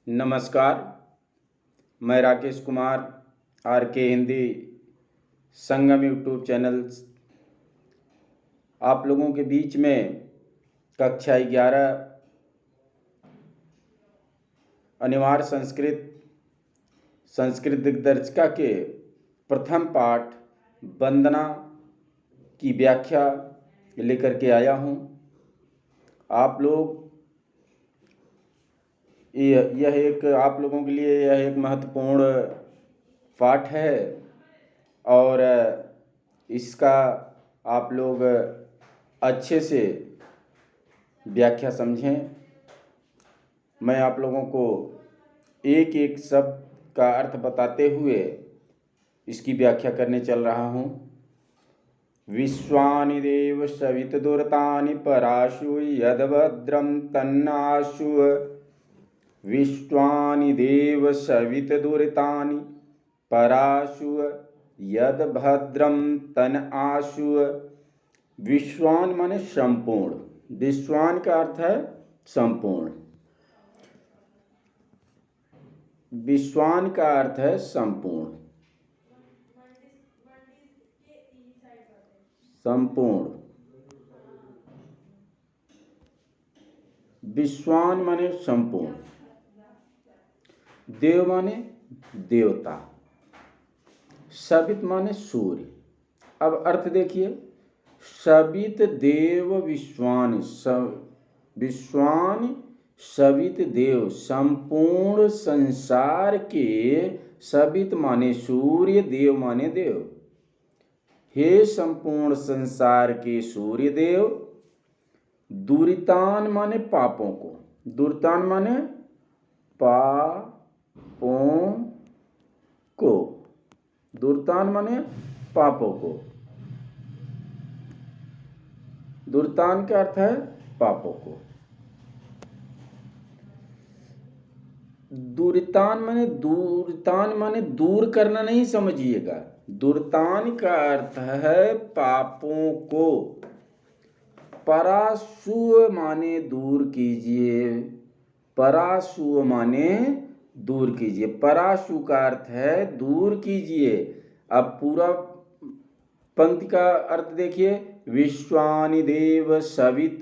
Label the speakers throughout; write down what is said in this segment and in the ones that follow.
Speaker 1: नमस्कार। मैं राकेश कुमार आर के हिंदी संगम यूट्यूब चैनल आप लोगों के बीच में कक्षा 11 अनिवार्य संस्कृत दिग्दर्शिका के प्रथम पाठ वंदना की व्याख्या लेकर के आया हूँ। आप लोग यह एक आप लोगों के लिए यह एक महत्वपूर्ण पाठ है और इसका आप लोग अच्छे से व्याख्या समझें। मैं आप लोगों को एक एक शब्द का अर्थ बताते हुए इसकी व्याख्या करने चल रहा हूँ। विश्वानि देव सवितुर्तानि पराशु यद्भद्रं तन्नाशु। विश्वानि देव सवितुर्तानि पराशु यद्भद्रं तन् आशु। विश्वान माने संपूर्ण। विश्वान का अर्थ है संपूर्ण। विश्वान का अर्थ है संपूर्ण, संपूर्ण। विश्वान माने संपूर्ण। देव माने देवता। सवित माने सूर्य। अब अर्थ देखिए, सवित देव विश्वान। विश्वान सवित देव, संपूर्ण संसार के। सवित माने सूर्य, देव माने देव। हे संपूर्ण संसार के सूर्य देव। दुरितान माने पापों को। दुरितान माने पापों को। दुर्तान माने पापों को। दुर्तान का अर्थ है पापों को। दुर्तान माने दूर करना नहीं समझिएगा। दुर्तान का अर्थ है पापों को। पराशु माने दूर कीजिए। पराशु माने दूर कीजिए। पराशु का अर्थ है दूर कीजिए। अब पूरा पंक्ति का अर्थ देखिए। विश्वानि देव सवित,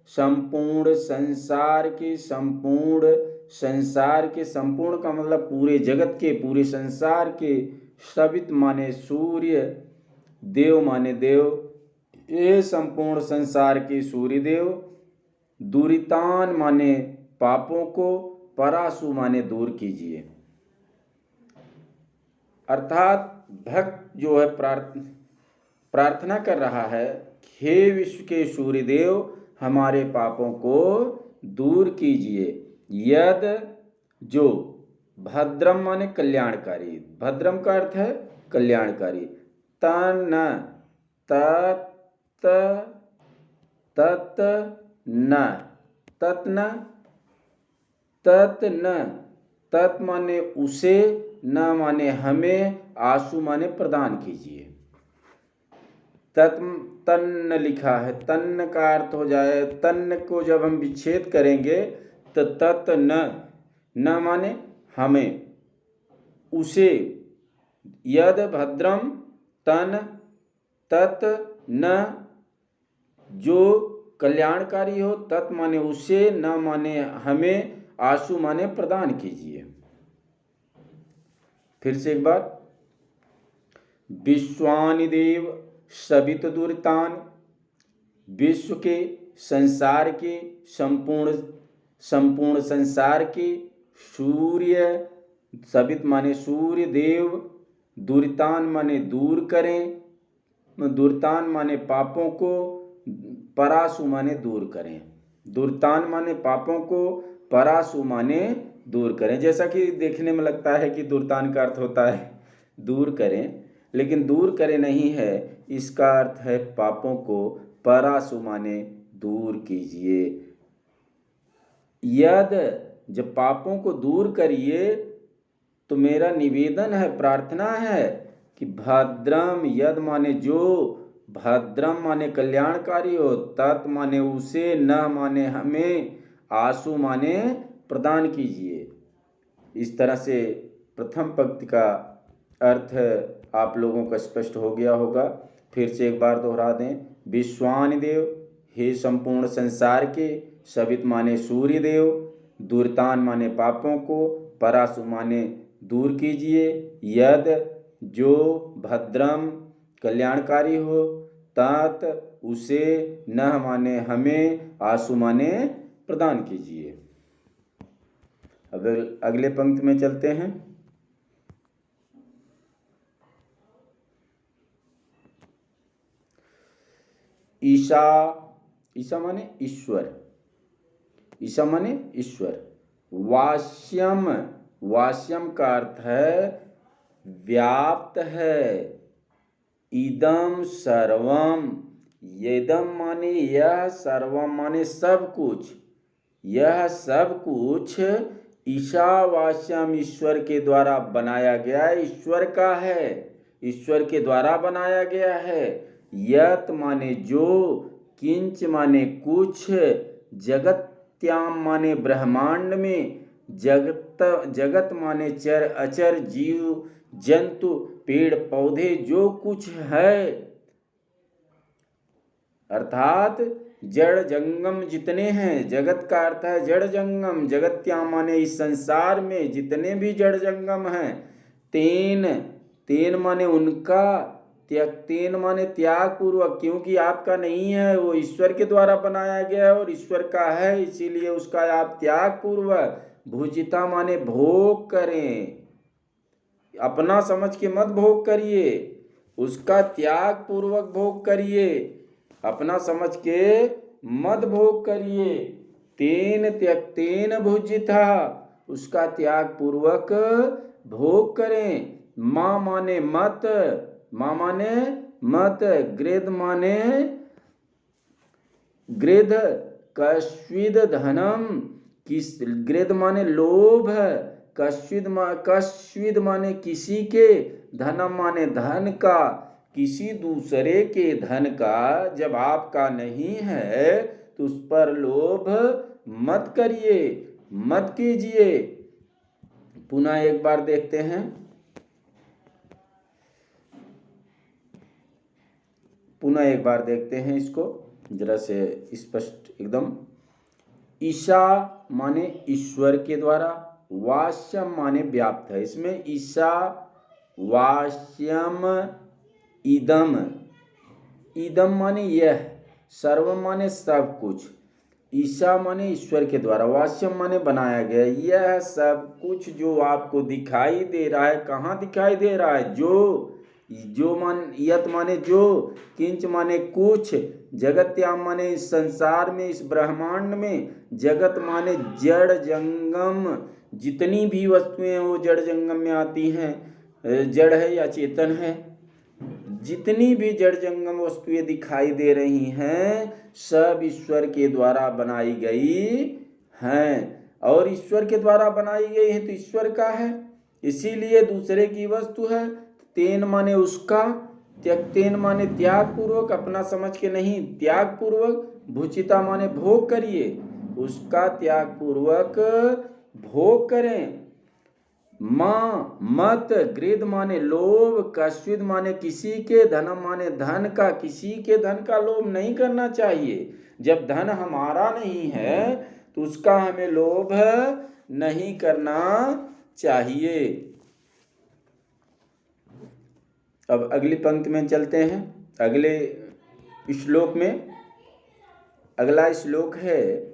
Speaker 1: संपूर्ण संसार के। संपूर्ण संसार के, संपूर्ण का मतलब पूरे जगत के, पूरे संसार के। सवित माने सूर्य, देव माने देव। ये संपूर्ण संसार के सूर्य देव। दुरितान माने पापों को। पराशु माने दूर कीजिए। अर्थात भक्त जो है प्रार्थना कर रहा है, हे विश्व के सूर्य देव, हमारे पापों को दूर कीजिए। यद जो, भद्रम माने कल्याणकारी। भद्रम का अर्थ है कल्याणकारी। तन तत् तत् न तत् न तत् न। तत् माने उसे, न माने हमें, आशु माने प्रदान कीजिए। तन्न लिखा है। तन्न का अर्थ हो जाए, तन्न को जब हम विच्छेद करेंगे तो तत् न माने हमें, उसे। यद भद्रम तन तत् न, जो कल्याणकारी हो। तत् माने उसे, न माने हमें, आशु माने प्रदान कीजिए। फिर से एक बार। विश्वानि देव सवित दुरितान। विश्व के, संसार के, संपूर्ण संसार के। सूर्य, सवित माने सूर्य देव। दुरितान माने दूर करें। दुर्तान माने पापों को। पराशु माने दूर करें। दुर्तान माने पापों को, पराशु माने दूर करें। जैसा कि देखने में लगता है कि दुर्तान का अर्थ होता है दूर करें, लेकिन दूर करें नहीं है। इसका अर्थ है पापों को। पराशु माने दूर कीजिए। यद, जब पापों को दूर करिए तो मेरा निवेदन है, प्रार्थना है कि भद्रम, यद माने जो, भद्रम माने कल्याणकारी हो। तत् माने उसे, न माने हमें, आशु माने प्रदान कीजिए। इस तरह से प्रथम पंक्ति का अर्थ आप लोगों का स्पष्ट हो गया होगा। फिर से एक बार दोहरा दें। विश्वानि देव, हे संपूर्ण संसार के, सवित माने सूर्य देव, दूरतान माने पापों को, परासु माने दूर कीजिए, यद जो, भद्रम कल्याणकारी हो, तात उसे, नह माने हमें, आसु माने प्रदान कीजिए। अब अगले पंक्ति में चलते हैं। ईशा, ईशा माने ईश्वर, ईशा माने ईश्वर। वास्यम, वास्यम का अर्थ है व्याप्त है। इदम सर्वम, यदम माने यह, सर्वम माने सब कुछ, यह सब कुछ ईशावास्यम ईश्वर के द्वारा बनाया गया है, ईश्वर का है, ईश्वर के द्वारा बनाया गया है। यत माने जो, किंच माने कुछ, जगत्याम माने ब्रह्मांड में, जगत माने चर अचर जीव जंतु पेड़ पौधे जो कुछ है, अर्थात जड़ जंगम जितने हैं। जगत का अर्थ है जड़ जंगम, जगत्याम माने इस संसार में जितने भी जड़ जंगम हैं। तेन, तेन माने उनका, तेन माने त्याग पूर्वक, क्योंकि आपका नहीं है, वो ईश्वर के द्वारा बनाया गया है और ईश्वर का है, इसीलिए उसका आप त्याग पूर्वक। भुजिता माने भोग करें, अपना समझ के मत भोग करिए, उसका त्याग पूर्वक भोग करिए, अपना समझ के मत भोग करिए। तेन त्यक्तेन भुजिता, उसका त्याग पूर्वक भोग करें। माँ माने मत, माँ माने मत, गृध माने गृध, कस्विद धनम, किस, गृध माने लोभ, कस्विद माने किसी के, धनम माने धन का, किसी दूसरे के धन का जब आपका नहीं है तो उस पर लोभ मत करिए, मत कीजिए। पुनः एक बार देखते हैं। पुनः एक बार देखते हैं इसको जरा से स्पष्ट एकदम। ईशा माने ईश्वर के द्वारा, वास्यम माने व्याप्त है। इसमें ईशा, वास्यम, इदम, इदम माने यह, सर्व माने सब कुछ, ईशा माने ईश्वर के द्वारा, वास्यम माने बनाया गया। यह सब कुछ जो आपको दिखाई दे रहा है, कहाँ दिखाई दे रहा है? जो मान, यत माने जो, किंच माने कुछ, जगत्याम माने इस संसार में, इस ब्रह्मांड में, जगत माने जड़ जंगम, जितनी भी वस्तुएं हैं वो जड़ जंगम में आती हैं, जड़ है या चेतन है। जितनी भी जड़ जंगम वस्तुएं दिखाई दे रही हैं सब ईश्वर के द्वारा बनाई गई हैं, और ईश्वर के द्वारा बनाई गई है तो ईश्वर का है, इसीलिए दूसरे की वस्तु है। तेन माने उसका, त्यक्तेन माने त्याग पूर्वक, अपना समझ के नहीं, त्याग पूर्वक। भुचिता माने भोग करिए, उसका त्याग पूर्वक भोग करें। माँ मत, गृध माने लोभ, कस्विद माने किसी के, धनम माने धन का, किसी के धन का लोभ नहीं करना चाहिए। जब धन हमारा नहीं है तो उसका हमें लोभ नहीं करना चाहिए। अब अगली पंक्ति में चलते हैं। अगले श्लोक में, अगला श्लोक है,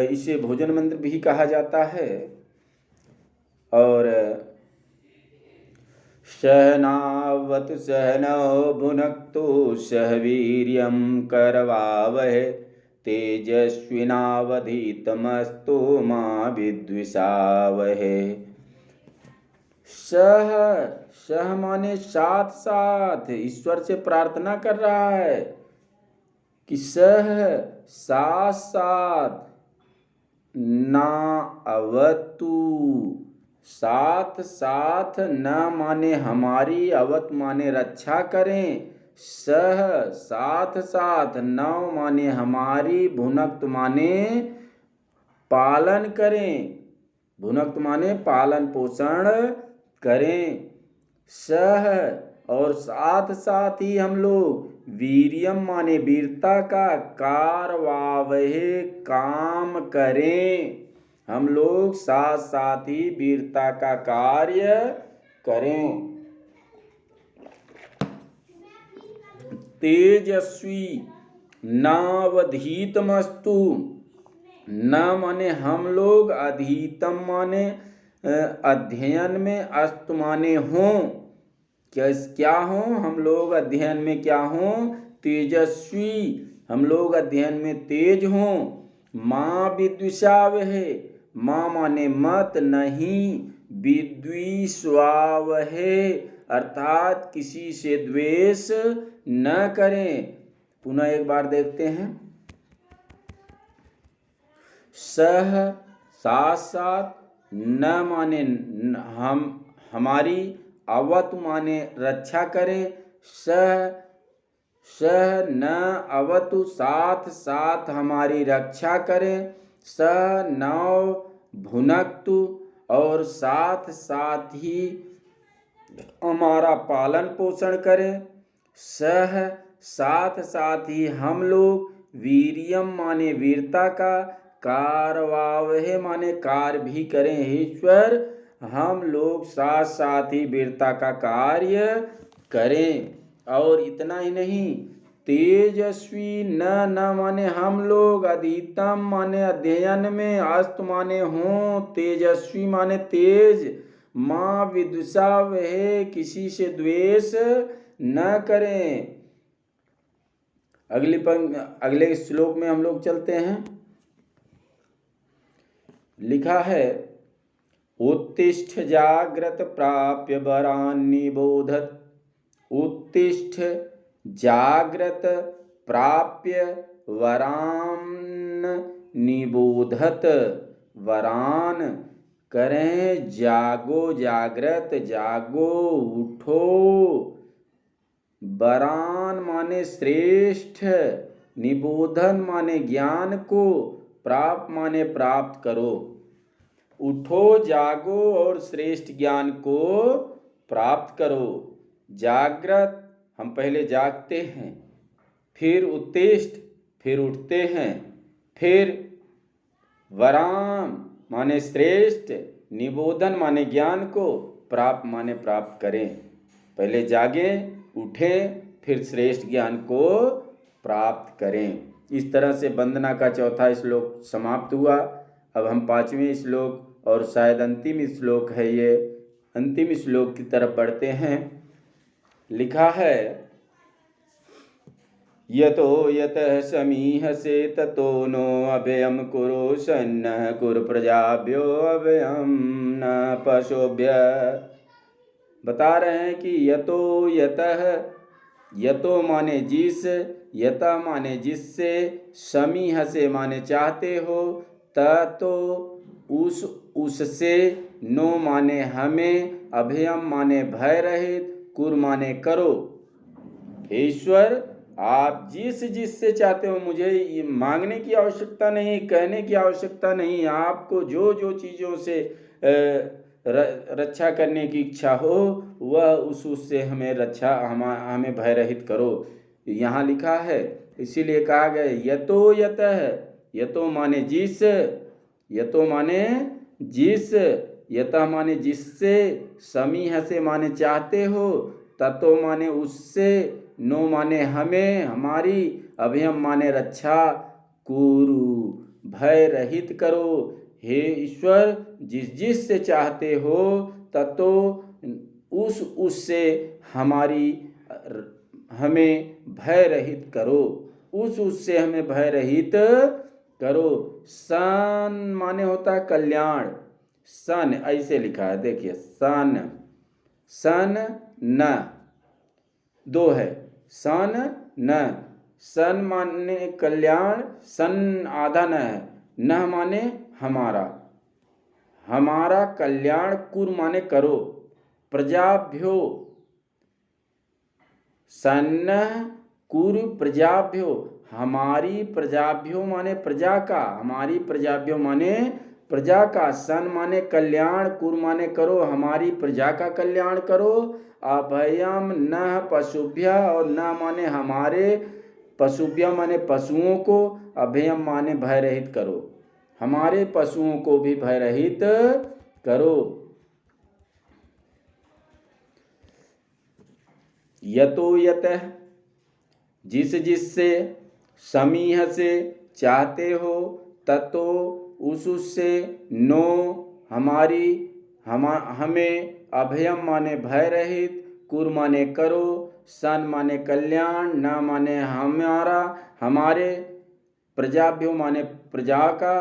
Speaker 1: इसे भोजन मंत्र भी कहा जाता है। और सहनावतु सहनौ भुनक्तु सह वीर्यं करवावहै तेजस्विनावधीतमस्तु मा विद्विषावहै। सह, सह माने साथ साथ, ईश्वर से प्रार्थना कर रहा है कि सह साथ साथ, ना अवतु साथ साथ, न माने हमारी, अवत माने रक्षा करें, सह साथ साथ, नौ माने हमारी, भुनक्त माने पालन करें, भुनक्तु माने पालन पोषण करें। सह और साथ साथ ही हम लोग वीर्यम माने वीरता का कारवावहे काम करें। हम लोग साथ साथ ही वीरता का कार्य करें। तेजस्वी नावधीतमस्तु। न माने हम लोग, अधीतम माने अध्ययन में, अस्तु माने हों, क्या हों हम लोग अध्ययन में, क्या हों तेजस्वी, हम लोग अध्ययन में तेज हों। माँ विद्विषावहे, माँ माने मत, नहीं, विद्विषावहे अर्थात किसी से द्वेष न करें। पुनः एक बार देखते हैं। सह साथ साथ, न माने हम हमारी, अवतु माने रक्षा करें, सह न अवतु साथ साथ हमारी रक्षा करें, सह नौ भुनक्तु और साथ साथ ही हमारा पालन पोषण करें, सह साथ साथ ही हम लोग वीर्यम माने वीरता का, कारवावहे माने कार्य भी करें। ईश्वर हम लोग साथ साथ ही वीरता का कार्य करें। और इतना ही नहीं, तेजस्वी न माने हम लोग, अधीतम माने अध्ययन में, अस्तु माने हों, तेजस्वी माने तेज, माँ विद्विषावहे किसी से द्वेष न करें। अगले श्लोक में हम लोग चलते हैं। लिखा है उत्तिष्ठ जाग्रत प्राप्य वरान् निबोधत। उत्तिष्ठ जाग्रत प्राप्य वरान् निबोधत। वरान करें जागो, जागृत जागो, उठो। वरान माने श्रेष्ठ, निबोधन माने ज्ञान को, प्राप्त माने प्राप्त करो। उठो, जागो और श्रेष्ठ ज्ञान को प्राप्त करो। जागृत हम पहले जागते हैं, फिर उत्तिष्ठ फिर उठते हैं, फिर वराम माने श्रेष्ठ, निबोधन माने ज्ञान को, प्राप्त माने प्राप्त करें। पहले जागें, उठें, फिर श्रेष्ठ ज्ञान को प्राप्त करें। इस तरह से वंदना का चौथा श्लोक समाप्त हुआ। अब हम 5वें श्लोक और शायद अंतिम श्लोक है ये, अंतिम श्लोक की तरफ बढ़ते हैं। लिखा है यतो यतः समीहसे ततो नो अभयं कुरु सन्नः कुरु प्रजाभ्यो अभयं न पशुभ्य। बता रहे हैं कि यतो यतः, यतो माने जिस, यता माने जिससे, समीहसे माने चाहते हो, ततो उससे, नो माने हमें, अभयम माने भय रहित, कुर माने करो। ईश्वर आप जिससे चाहते हो, मुझे ये मांगने की आवश्यकता नहीं, कहने की आवश्यकता नहीं, आपको जो चीज़ों से रक्षा करने की इच्छा हो वह उससे हमें रक्षा, हमें भय रहित करो। यहाँ लिखा है, इसीलिए कहा गया यतो यतः, यतो माने जिस, यतो माने जिस, यतः माने जिससे, समीह से माने चाहते हो, ततो माने उससे, नो माने हमें, हमारी, अभयम माने रक्षा, कुरु भय रहित करो। हे ईश्वर जिस से चाहते हो ततो उससे हमारी, हमें भय रहित करो, उससे हमें भय रहित करो। सन माने होता है कल्याण, सन ऐसे लिखा है, देखिए सन, सन न दो है, सन न, सन माने कल्याण, सन आधा न है, न माने हमारा, हमारा कल्याण, कुर माने करो, प्रजाभ्यो, सन्न कुरु प्रजाभ्यो, हमारी प्रजाभ्यो माने प्रजा का, हमारी प्रजाभ्यो माने प्रजा का, सन माने कल्याण, कुर माने करो, हमारी प्रजा का कल्याण करो, अभयम न पशुभ्य, और न माने हमारे, पशुभ्य माने पशुओं को, अभयम माने भय रहित करो, हमारे पशुओं को भी भय रहित करो। यतो यतः, जिस जिससे, समीह से चाहते हो, ततो उस उससे, नो हमारी, हमें, अभयम माने भय रहित, कुर माने करो, सन माने कल्याण, न माने हमारा, हमारे, प्रजाभ्यो माने प्रजा का,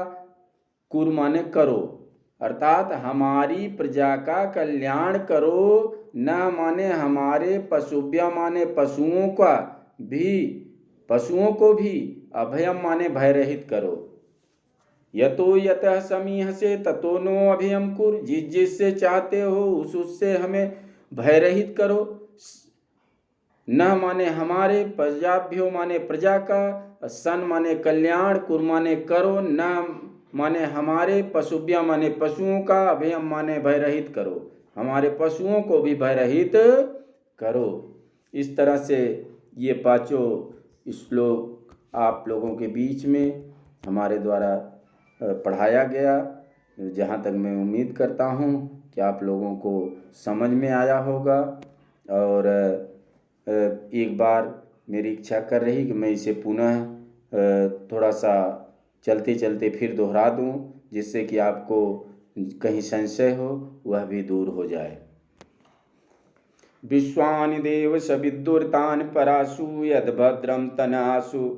Speaker 1: कुर माने करो, अर्थात हमारी प्रजा का कल्याण करो, न माने हमारे, पशुभ्य माने पशुओं का भी, पशुओं को भी, अभयम माने भय रहित करो। यतो यतः समीह से, ततो नो अभयम कुर, जिस जिससे चाहते हो उस उससे हमें भय रहित करो। न माने हमारे, प्रजाभ्यो माने प्रजा का, सन माने कल्याण, कुर माने करो, न माने हमारे, पशुभ्य माने पशुओं का, अभयम माने भय रहित करो, हमारे पशुओं को भी भय रहित करो। इस तरह से ये पांचों श्लोक आप लोगों के बीच में हमारे द्वारा पढ़ाया गया। जहाँ तक मैं उम्मीद करता हूँ कि आप लोगों को समझ में आया होगा, और एक बार मेरी इच्छा कर रही कि मैं इसे पुनः थोड़ा सा चलते चलते फिर दोहरा दूं, जिससे कि आपको कहीं संशय हो वह भी दूर हो जाए। विश्वानि देव सविदुर्तान् परासु, यद्भद्रम तनासु,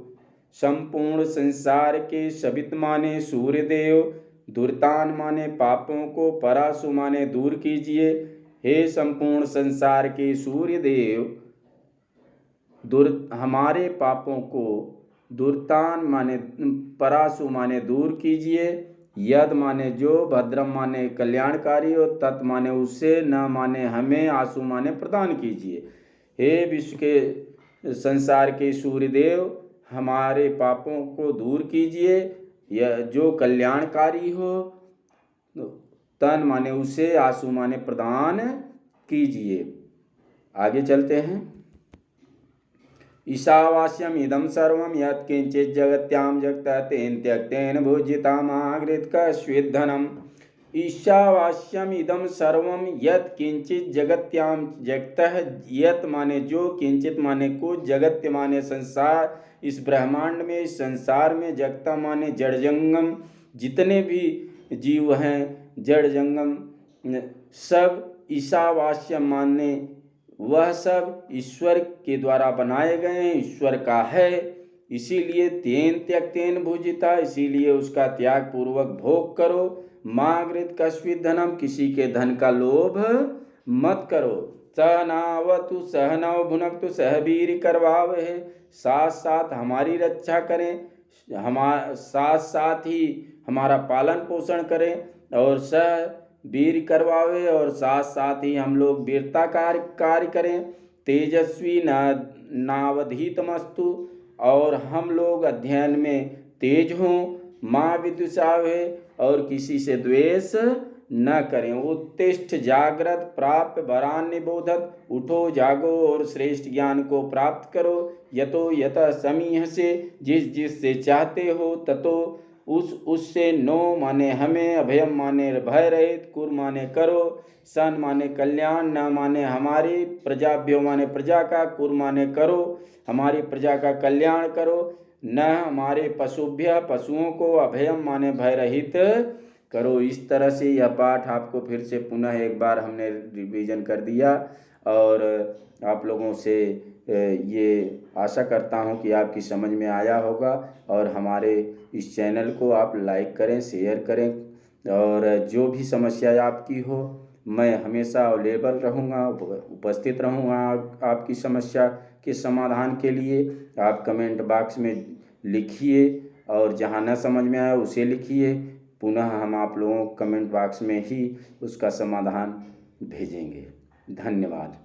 Speaker 1: संपूर्ण संसार के सवित माने सूर्यदेव, दुर्तान माने पापों को, परासु माने दूर कीजिए। हे संपूर्ण संसार के सूर्यदेव, हमारे पापों को, दुर्तान माने परासु माने दूर कीजिए, यद माने जो, भद्रम माने कल्याणकारी, और तत् माने उससे, न माने हमें, आसु माने प्रदान कीजिए। हे विश्व के, संसार के सूर्यदेव, हमारे पापों को दूर कीजिए, यह जो कल्याणकारी हो, तन माने उसे, आसु माने प्रदान कीजिए। आगे चलते हैं। ईशावास्यम इदं सर्वं यत्किंचित् जगत्यां जगतः तेन त्यक्तेन भुज्यतामागृत कस्विद्धनम्। ईशावास्यम इदं सर्वं यत्किंचित् जगत्यां जगतः, यत् माने जो, किंचित माने कुछ, जगत्य माने संसार, इस ब्रह्मांड में, इस संसार में, जगता माने जड़ जंगम, जितने भी जीव हैं जड़ जंगम सब, ईशावास्यम माने वह सब ईश्वर के द्वारा बनाए गए हैं, ईश्वर का है, इसीलिए तेन त्यक्तेन भुजिता, इसीलिए उसका त्याग पूर्वक भोग करो। मागृत कस्वित् धनम, किसी के धन का लोभ मत करो। सहनावतु सहनौ भुनक्तु सह वीर्य करवावहै, साथ साथ हमारी रक्षा करें, साथ साथ ही हमारा पालन पोषण करें, और सह वीर करवावे, और साथ साथ ही हम लोग वीरता कार्य करें। तेजस्वी नावधीतमस्तु, और हम लोग अध्ययन में तेज हों। माँ विदुषावे, और किसी से द्वेष न करें। उत्तिष्ठ जागृत प्राप्त वरान निबोधत, उठो जागो और श्रेष्ठ ज्ञान को प्राप्त करो। यतो यतः समीह से, जिस जिस से चाहते हो, ततो उससे, नो माने हमें, अभयम माने भय रहित, कुर माने करो, सन माने कल्याण, न माने हमारी, प्रजाभ्यो माने प्रजा का, कुर माने करो, हमारी प्रजा का कल्याण करो, न हमारे पशुभ्य पशुओं को, अभयम माने भय रहित करो। इस तरह से यह पाठ आपको फिर से पुनः एक बार हमने रिवीजन कर दिया, और आप लोगों से ये आशा करता हूँ कि आपकी समझ में आया होगा, और हमारे इस चैनल को आप लाइक करें, शेयर करें, और जो भी समस्या आपकी हो, मैं हमेशा अवेलेबल रहूँगा, उपस्थित रहूँगा आपकी समस्या के समाधान के लिए। आप कमेंट बॉक्स में लिखिए, और जहाँ न समझ में आए उसे लिखिए, पुनः हम आप लोगों को कमेंट बॉक्स में ही उसका समाधान भेजेंगे। धन्यवाद।